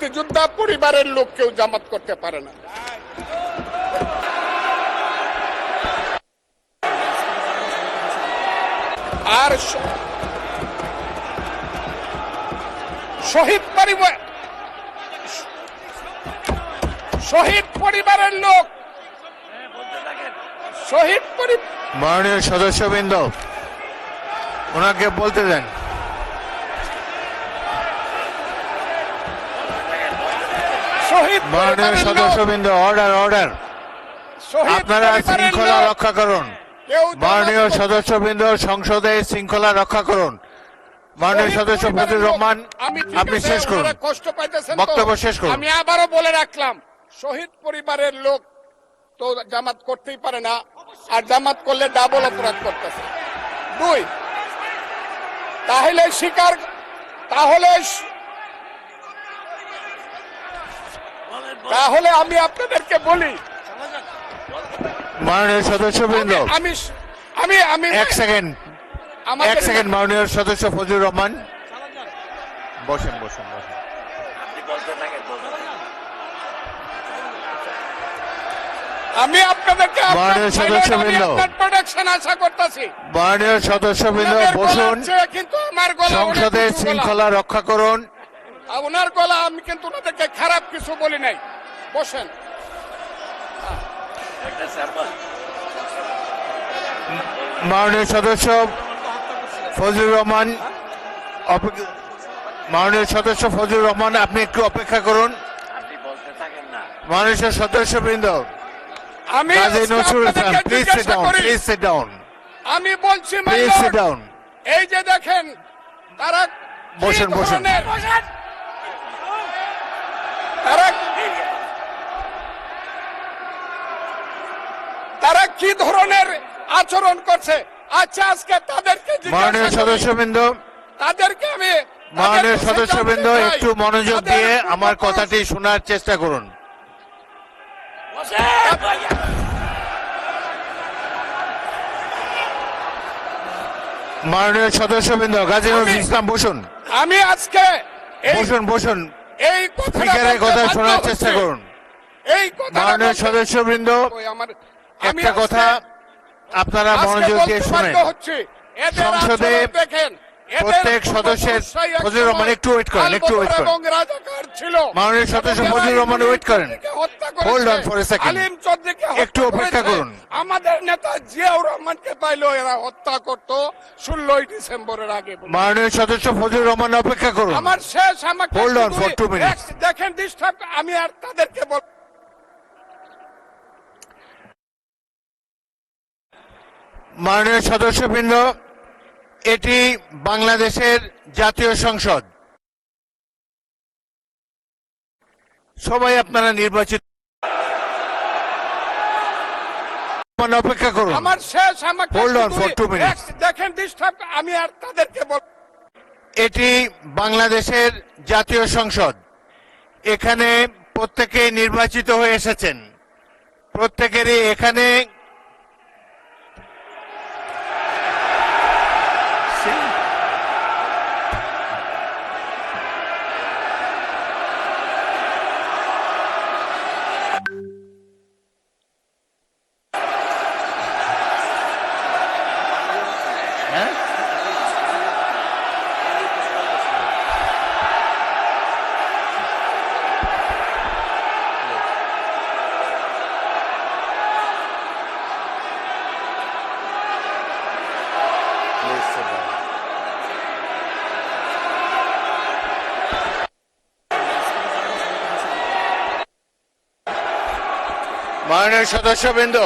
মুক্তিযোদ্ধা পরিবারের লোক কেউ জামাত করতে পারে না। আর শহীদ পরিবারের লোক, মাননীয় সদস্যবৃন্দ ওনাকে বলতে দেন। মাননীয় সদস্যবৃন্দ, অর্ডার অর্ডার, আপনারা শৃঙ্খলা রক্ষা করুন। মাননীয় সদস্যবৃন্দ, সংসদে শৃঙ্খলা রক্ষা করুন। মাননীয় সদস্য ফজলুর রহমান, আপনি শেষ করুন, কষ্ট পাইতেছেন, বক্তব্য শেষ করুন। আমি আবারও বলে রাখলাম, শহীদ পরিবারের লোক তো জামাত করতেই পারে না, আর জামাত করলে ডাবল অপরাধ করতেছে। দুই, তাহলে আমি আপনাদেরকে বলি, মাননীয় সদস্যবৃন্দ, আমি এক সেকেন্ড, মাননীয় সদস্য ফজলুর রহমান বসেন বসেন বসেন। আমি আপনাদেরকে মাননীয় সদস্যবৃন্দ, প্রোটেকশন আশা করতেছি। মাননীয় সদস্যবৃন্দ বসুন, কিন্তু আমার গলা, সংসদে শৃঙ্খলা রক্ষা করুন। ওনার গলা, আমি কিন্তু ওনাদেরকে খারাপ কিছু বলি নাই। বসেন। মাননীয় সদস্য ফজলুর রহমান, মাননীয় সদস্য ফজলুর রহমান, আপনি একটু অপেক্ষা করুন। মাননীয় সদস্যবৃন্দ, আমি Kazi Nazrul Islam, please sit down, please sit down, আমি বলছি, প্লিজ সিট ডাউন। এই যে দেখেন, তারা বসেন বসেন। তারা কি ধরনের আচরণ করছে। আচ্ছা, আজকে তাদেরকে মাননীয় সদস্যবৃন্দ, তাদেরকে আমি মাননীয় সদস্যবৃন্দ একটু মনোযোগ দিয়ে আমার কথাটি শোনার চেষ্টা করুন। মাননীয় সদস্যবৃন্দ, গাজী নজরুল ইসলাম বসুন। আমি আজকে বসুন বসুন, এই স্পিকারের কথা শোনার চেষ্টা করুন। এই কথা, মাননীয় সদস্যবৃন্দ, একটা কথা আপনারা মনোযোগ দিয়ে শুনেন। সংসদে প্রত্যেক সদস্যের, ফজলুর রহমান একটু ওয়েট করেন, একটু ওয়েট করেন। মাননীয় সদস্য ফজলুর রহমান ওয়েট করেন, hold on for a second, একটু অপেক্ষা করুন। আমাদের নেতা জিয়াউর রহমানকে পাইলো এরা হত্যা করতো 16ই ডিসেম্বরের আগে। মাননীয় সদস্য ফজলুর রহমান অপেক্ষা করুন, আমার শেষ, আমাকে হোল্ড অন ফর 2 মিনিটস। দেখেন ডিস্টার্ব, আমি আর তাদেরকে বল। মাননীয় সদস্যবৃন্দ, এটি বাংলাদেশের জাতীয় সংসদ, সবাই আপনারা নির্বাচিত। অপেক্ষা করুন, আমার শেষ, আমাকে হোল্ড অন ফর 2 মিনিটস। দেখেন ডিস্টার্ব, আমি আর তাদেরকে বল। এটি বাংলাদেশের জাতীয় সংসদ, এখানে প্রত্যেকে নির্বাচিত হয়ে এসেছেন, প্রত্যেকেরই এখানে মাননীয় সদস্যবৃন্দ,